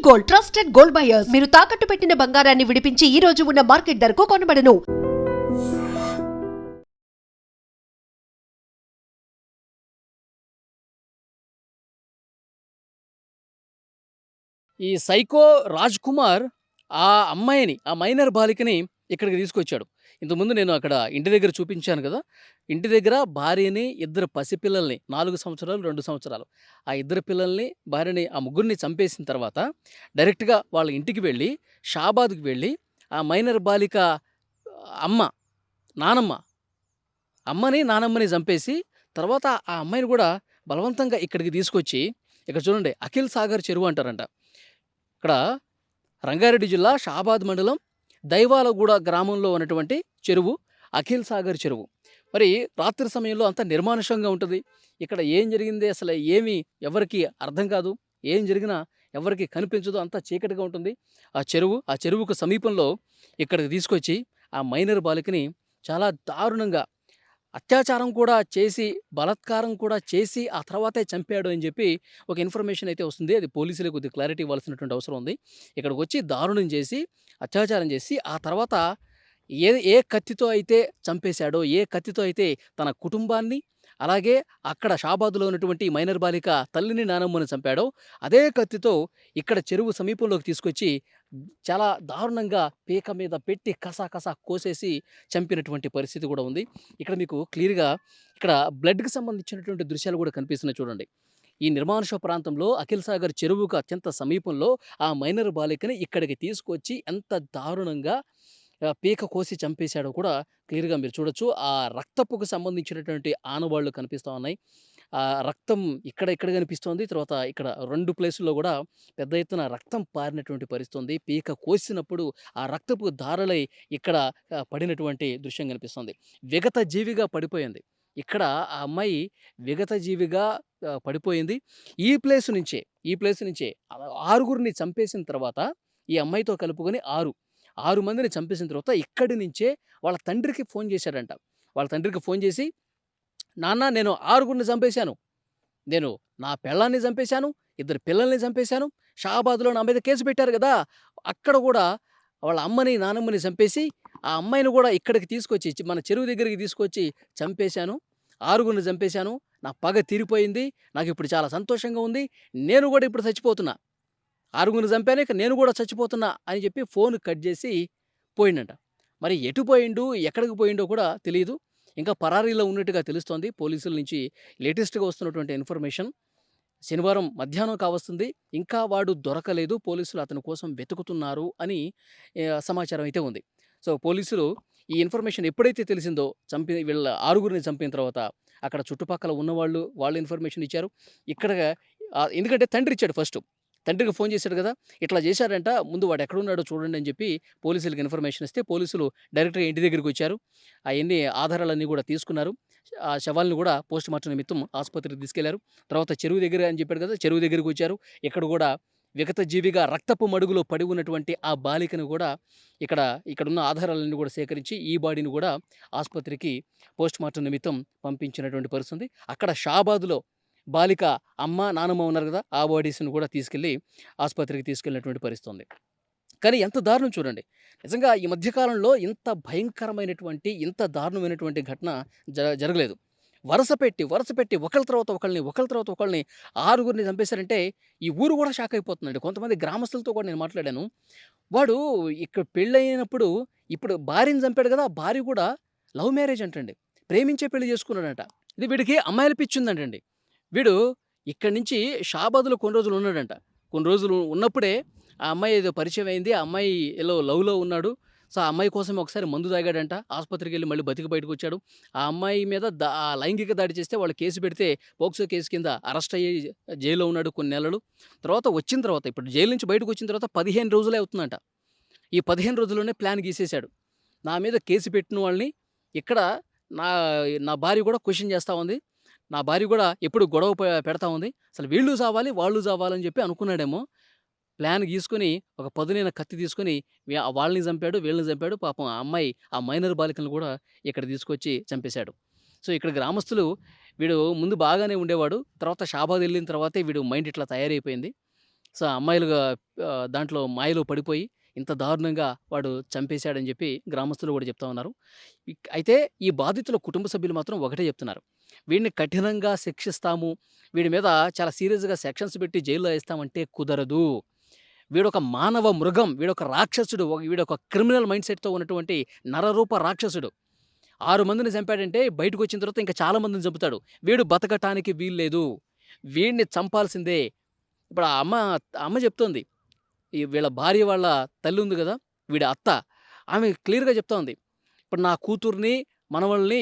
Gold trusted gold buyers మీరు తాకట్టు పెట్టిన బంగారాన్ని విడిపించి ఈ రోజు ఉన్న మార్కెట్ ధరకు కొనబడను. ఈ సైకో రాజ్ కుమార్ ఆ అమ్మాయిని, ఆ మైనర్ బాలికని ఇక్కడికి తీసుకొచ్చాడు. ఇంతకుముందు నేను అక్కడ ఇంటి దగ్గర చూపించాను కదా! ఇంటి దగ్గర భార్యని, ఇద్దరు పసిపిల్లల్ని 4 సంవత్సరాలు, 2 సంవత్సరాలు. ఆ ఇద్దరు పిల్లల్ని, భార్యని ఆ ముగ్గురిని చంపేసిన తర్వాత డైరెక్ట్‌గా వాళ్ళ ఇంటికి వెళ్ళి, షాబాద్‌కి వెళ్ళి ఆ మైనర్ బాలిక అమ్మ, నానమ్మ, అమ్మని, నానమ్మని చంపేసి తర్వాత ఆ అమ్మాయిని కూడా బలవంతంగా ఇక్కడికి తీసుకొచ్చి ఇక్కడ చూడండి అఖిల్ సాగర్ చెరువు అంటారంట. ఇక్కడ రంగారెడ్డి జిల్లా షాబాద్ మండలం దైవాలగూడ గ్రామంలో ఉన్నటువంటి చెరువు అఖిల్ సాగర్ చెరువు. మరి రాత్రి సమయంలో అంతా నిర్మానుష్యంగా ఉంటుంది. ఇక్కడ ఏం జరిగింది అసలు ఏమి ఎవరికీ అర్థం కాదు. ఏం జరిగినా ఎవరికీ కనిపించదు. అంతా చీకటిగా ఉంటుంది. ఆ చెరువుకు సమీపంలో ఇక్కడికి తీసుకొచ్చి ఆ మైనర్ బాలికని చాలా దారుణంగా అత్యాచారం కూడా చేసి, బలాత్కారం కూడా చేసి ఆ తర్వాతే చంపాడు అని చెప్పి ఒక ఇన్ఫర్మేషన్ అయితే వస్తుంది. అది పోలీసులకు కొద్దిగా క్లారిటీ ఇవ్వాల్సినటువంటి అవసరం ఉంది. ఇక్కడికొచ్చి దారుణం చేసి, అత్యాచారం చేసి, ఆ తర్వాత ఏ ఏ కత్తితో అయితే చంపేశాడో, ఏ కత్తితో అయితే తన కుటుంబాన్ని, అలాగే అక్కడ షాబాద్‌లో ఉన్నటువంటి మైనర్ బాలిక తల్లిని, నానమ్మని చంపాడో, అదే కత్తితో ఇక్కడ చెరువు సమీపంలోకి తీసుకొచ్చి చాలా దారుణంగా పీక మీద పెట్టి కసా కోసేసి చంపినటువంటి పరిస్థితి కూడా ఉంది. ఇక్కడ మీకు క్లియర్‌గా ఇక్కడ బ్లడ్‌కి సంబంధించినటువంటి దృశ్యాలు కూడా కనిపిస్తున్నాయి చూడండి. ఈ నిర్మానుష్య ప్రాంతంలో అఖిల్ సాగర్ చెరువుకు అత్యంత సమీపంలో ఆ మైనర్ బాలికని ఇక్కడికి తీసుకొచ్చి ఎంత దారుణంగా పీక కోసి చంపేశాడో కూడా క్లియర్‌గా మీరు చూడొచ్చు. ఆ రక్తపుకు సంబంధించినటువంటి ఆనవాళ్లు కనిపిస్తా ఉన్నాయి. రక్తం ఇక్కడ కనిపిస్తోంది. తర్వాత ఇక్కడ 2 ప్లేసుల్లో గూడా పెద్ద ఎత్తున రక్తం పారినటువంటి పరిస్థితి ఉంది. పీక కోసినప్పుడు ఆ రక్తపు ధారలై ఇక్కడ పడినటువంటి దృశ్యం కనిపిస్తుంది. విగత జీవిగా పడిపోయింది. ఇక్కడ ఆ అమ్మాయి విగత జీవిగా పడిపోయింది. ఈ ప్లేస్ నుంచే ఆరుగురిని చంపేసిన తర్వాత ఈ అమ్మాయితో కలుపుకొని 6 మందిని చంపేసిన తర్వాత ఇక్కడి నుంచే వాళ్ళ తండ్రికి ఫోన్ చేశాడంట. వాళ్ళ తండ్రికి ఫోన్ చేసి, "నాన్న నేను 6గురిని చంపేశాను. నేను నా పెళ్ళాన్ని చంపేశాను. 2 పిల్లల్ని చంపేశాను. షాబాద్‌లో నా మీద కేసు పెట్టారు గదా! అక్కడ గూడా వాళ్ళ అమ్మని, నానమ్మని చంపేసి, ఆ అమ్మాయిని గూడా ఇక్కడికి తీసుకొచ్చి మన చెరువు దగ్గరికి తీసుకొచ్చి చంపేశాను. 6గురిని చంపేశాను. నా పగ తీరిపోయింది. నాకిప్పుడు చాలా సంతోషంగా ఉంది. నేను గూడా ఇప్పుడు చచ్చిపోతున్నా. 6గురిని చంపాను. ఇక నేను గూడా చచ్చిపోతున్నా" అని చెప్పి ఫోన్ కట్ చేసి పోయిండంట. మరి ఎటు పోయిండు, ఎక్కడికి పోయిండో కూడా తెలీదు. ఇంకా పరారీలో ఉన్నట్టుగా తెలుస్తోంది. పోలీసుల నుంచి లేటెస్ట్‌గా వస్తున్నటువంటి ఇన్ఫర్మేషన్. శనివారం మధ్యాహ్నం కావస్తుంది. ఇంకా వాడు దొరకలేదు. పోలీసులు అతని కోసం వెతుకుతున్నారు అని సమాచారం అయితే ఉంది. సో, పోలీసులు ఈ ఇన్ఫర్మేషన్ ఎప్పుడైతే తెలిసిందో వీళ్ళ 6గురిని చంపిన తర్వాత అక్కడ చుట్టుపక్కల ఉన్నవాళ్ళు, వాళ్ళు ఇన్ఫర్మేషన్ ఇచ్చారు. ఇక్కడ ఎందుకంటే తండ్రి ఇచ్చాడు ఫస్టు. తండ్రికి ఫోన్ చేశాడు కదా! ఇట్లా చేశాడంట. ముందు వాడు ఎక్కడున్నాడో చూడండి అని చెప్పి పోలీసులకి ఇన్ఫర్మేషన్ ఇస్తే పోలీసులు డైరెక్ట్‌గా ఇంటి దగ్గరికొచ్చారు. అయన్నీ ఆధారాలన్నీ కూడా తీసుకున్నారు. ఆ శవాల్ని కూడా పోస్ట్‌మార్టం నిమిత్తం ఆసుపత్రికి తీసుకెళ్లారు. తర్వాత చెరువు దగ్గర అని చెప్పాడు కదా! చెరువు దగ్గరికొచ్చారు. ఇక్కడ కూడా విగత జీవిగా రక్తపు మడుగులో పడి ఉన్నటువంటి ఆ బాలికను కూడా ఇక్కడున్న ఆధారాలన్నీ కూడా సేకరించి ఈ బాడీని కూడా ఆసుపత్రికి పోస్ట్‌మార్టం నిమిత్తం పంపించినటువంటి పరిస్థితి ఉంది. అక్కడ షాబాద్‌లో బాలిక అమ్మ, నానమ్మ ఉన్నారు కదా! ఆ బాడీస్‌ని కూడా తీసుకెళ్ళి ఆసుపత్రికి తీసుకెళ్ళినటువంటి పరిస్థితి ఉంది. కానీ ఎంత దారుణం చూడండి. నిజంగా ఈ మధ్య కాలంలో ఇంత భయంకరమైనటువంటి, ఇంత దారుణమైనటువంటి ఘటన జరగలేదు. వరుస పెట్టి ఒకళ్ళ తర్వాత ఒకళ్ళని 6గురిని చంపేశారంటే ఈ ఊరు కూడా షాక్ అయిపోతుందండి. కొంతమంది గ్రామస్తులతో కూడా నేను మాట్లాడాను. వాడు ఇక్కడ పెళ్ళయినప్పుడు ఇప్పుడు భార్యని చంపాడు కదా! భార్య కూడా లవ్ మ్యారేజ్ అంటండి. ప్రేమించే పెళ్లి చేసుకున్నాడంట. ఇది వీడికి అమ్మాయిల పిచ్చుందంటండి. వీడు ఇక్కడి నుంచి షాబాద్‌లో కొన్ని రోజులు ఉన్నాడంట. కొన్ని రోజులు ఉన్నప్పుడే ఆ అమ్మాయి ఏదో పరిచయం అయింది. ఆ అమ్మాయి లవ్‌లో ఉన్నాడు. సో, ఆ అమ్మాయి కోసమే ఒకసారి మందు తాగాడంట. ఆసుపత్రికెళ్ళి మళ్ళీ బతికి బయటకొచ్చాడు. ఆ అమ్మాయి మీద లైంగిక దాడి చేస్తే వాళ్ళు కేసు పెడితే పోక్సో కేసు కింద అరెస్ట్ అయ్యి జైల్‌లో ఉన్నాడు కొన్ని నెలలు. వచ్చిన తర్వాత ఇప్పుడు జైలు నుంచి బయటకొచ్చిన తర్వాత 15 రోజులే అవుతుందంట. ఈ 15 రోజుల్లోనే ప్లాన్ గీసేశాడు. నా మీద కేసు పెట్టిన వాళ్ళని ఇక్కడ నా నా భార్య కూడా క్వెషన్ చేస్తా ఉంది. నా భార్య కూడా ఎప్పుడు గొడవ పెడతా ఉంది. అసలు వీళ్ళు చావాలి, వాళ్ళు చావాలని చెప్పి అనుకున్నాడేమో. ప్లాన్ గీసుకొని ఒక పదునైన కత్తి తీసుకొని వాళ్ళని చంపాడు, వీళ్ళని చంపాడు. పాపం ఆ అమ్మాయి, ఆ మైనర్ బాలికలను కూడా ఇక్కడ తీసుకొచ్చి చంపేశాడు. సో, ఇక్కడ గ్రామస్తులు వీడు ముందు బాగానే ఉండేవాడు. తర్వాత షాబాద్ వెళ్ళిన తర్వాతే వీడు మైండ్ ఇట్లా తయారైపోయింది. సో, అమ్మాయిలుగా దాంట్లో మాయలో పడిపోయి ఇంత దారుణంగా వాడు చంపేశాడని చెప్పి గ్రామస్తులు కూడా చెప్తా ఉన్నారు. అయితే ఈ బాధితుల కుటుంబ సభ్యులు మాత్రం ఒకటే చెప్తున్నారు. వీడిని కఠినంగా శిక్షిస్తాము. వీడి మీద చాలా సీరియస్‌గా సెక్షన్స్ పెట్టి జైల్‌లో ఏస్తామంటే కుదరదు. వీడొక మానవ మృగం. వీడొక రాక్షసుడు. వీడొక క్రిమినల్ మైండ్‌సెట్‌తో ఉన్నటువంటి నరరూప రాక్షసుడు. 6 మందిని చంపాడంటే బయటకొచ్చిన తర్వాత ఇంకా చాలా మందిని చంపుతాడు. వీడు బతకటానికి వీల్లేదు. వీడిని చంపాల్సిందే. ఇప్పుడు ఆ అమ్మ చెప్తోంది. వీళ్ళ భార్య వాళ్ళ తల్లి ఉంది గదా! వీడి అత్త. ఆమె క్లియర్‌గా చెప్తా ఉంది. ఇప్పుడు నా కూతుర్ని, మనవల్ని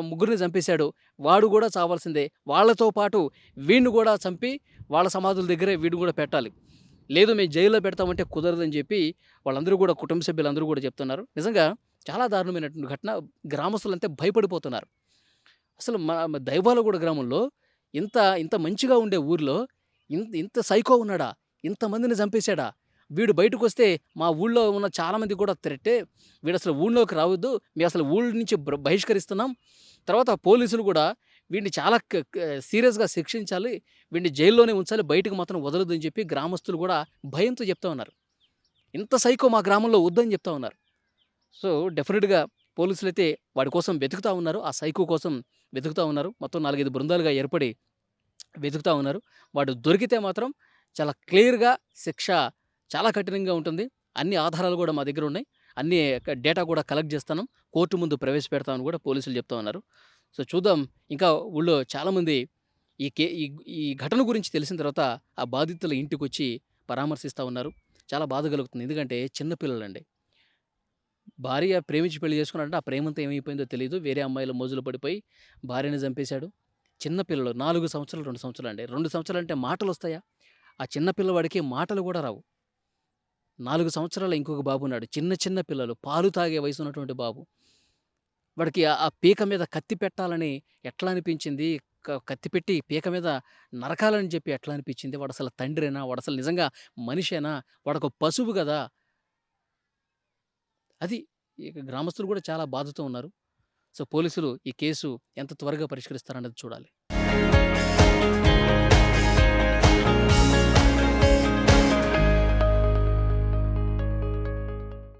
ముగ్గురిని చంపేశాడు. వాడు గూడా చావాల్సిందే. వాళ్ళతో పాటు వీడిని గూడా చంపి వాళ్ళ సమాధుల దగ్గరే వీడిని గూడా పెట్టాలి. లేదు మేము జైల్లో పెడతామంటే కుదరదని చెప్పి వాళ్ళందరూ గూడా కుటుంబ సభ్యులందరూ గూడా చెప్తున్నారు. నిజంగా చాలా దారుణమైనటువంటి ఘటన. గ్రామస్తులంతా భయపడిపోతున్నారు. అసలు దైవాలగూడ గ్రామంలో ఇంత ఇంత మంచిగా ఉండే ఊర్లో ఇంత సైకో ఉన్నాడా? ఇంతమందిని చంపేసాడా? వీడు బయటకొస్తే మా ఊళ్ళో ఉన్న చాలామంది కూడా థ్రెట్టే. వీడసలు ఊళ్ళోకి రావద్దు. మేమసలు ఊళ్ళ నుంచి బహిష్కరిస్తున్నాం. తర్వాత పోలీసులు గూడా వీడిని చాలా సీరియస్‌గా శిక్షించాలి. వీడిని జైల్లోనే ఉంచాలి. బయటకి మాత్రం వదలొద్దని చెప్పి గ్రామస్తులు గూడా భయంతో చెప్తా ఉన్నారు. ఇంత సైకో మా గ్రామంలో వద్దని చెప్తా ఉన్నారు. సో, డెఫినిట్‌గా పోలీసులైతే వాడి కోసం వెతుకుతా ఉన్నారు. ఆ సైకో కోసం వెతుకుతా ఉన్నారు. మొత్తం 4, 5 బృందాలుగా ఏర్పడి వెతుకుతా ఉన్నారు. వాడు దొరికితే మాత్రం చాలా క్లియర్‌గా శిక్ష చాలా కఠినంగా ఉంటుంది. అన్ని ఆధారాలు గూడా మా దగ్గరున్నాయి. అన్ని డేటా గూడా కలెక్ట్ చేస్తాను. కోర్టు ముందు ప్రవేశపెడతామని గూడా పోలీసులు చెప్తా ఉన్నారు. సో, చూద్దాం ఇంకా ఊళ్ళో చాలామంది ఈ కే ఈ ఈ ఘటన గురించి తెలిసిన తర్వాత ఆ బాధితుల ఇంటికొచ్చి పరామర్శిస్తా ఉన్నారు. చాలా బాధ కలుగుతుంది. ఎందుకంటే చిన్న పిల్లలండి. భార్య ప్రేమించి పెళ్లి చేసుకున్నాడంటే ఆ ప్రేమంతా ఏమైపోయిందో తెలీదు. వేరే అమ్మాయిల మోజులో పడిపోయి భార్యని చంపేశాడు. చిన్న పిల్లలు 4 సంవత్సరాలు, 2 సంవత్సరాలండి. 2 సంవత్సరాలంటే మాటలొస్తాయా? ఆ చిన్న పిల్లవాడికి మాటలు గూడా రావు. 4 సంవత్సరాల ఇంకొక బాబున్నాడు. చిన్న చిన్న పిల్లలు. పాలు తాగే వయసున్నటువంటి బాబు. వాడికి ఆ పీక మీద కత్తి పెట్టాలని ఎట్లా అనిపించింది? కత్తి పెట్టి పీక మీద నరకాలని చెప్పి ఎట్లా అనిపించింది? వాడసలు తండ్రేనా? వాడసలు నిజంగా మనిషేనా? వాడొక పశువు గదా! అది ఇక గ్రామస్తులు గూడా చాలా బాధతో ఉన్నారు. సో, పోలీసులు ఈ కేసు ఎంత త్వరగా పరిష్కరిస్తారన్నది చూడాలి.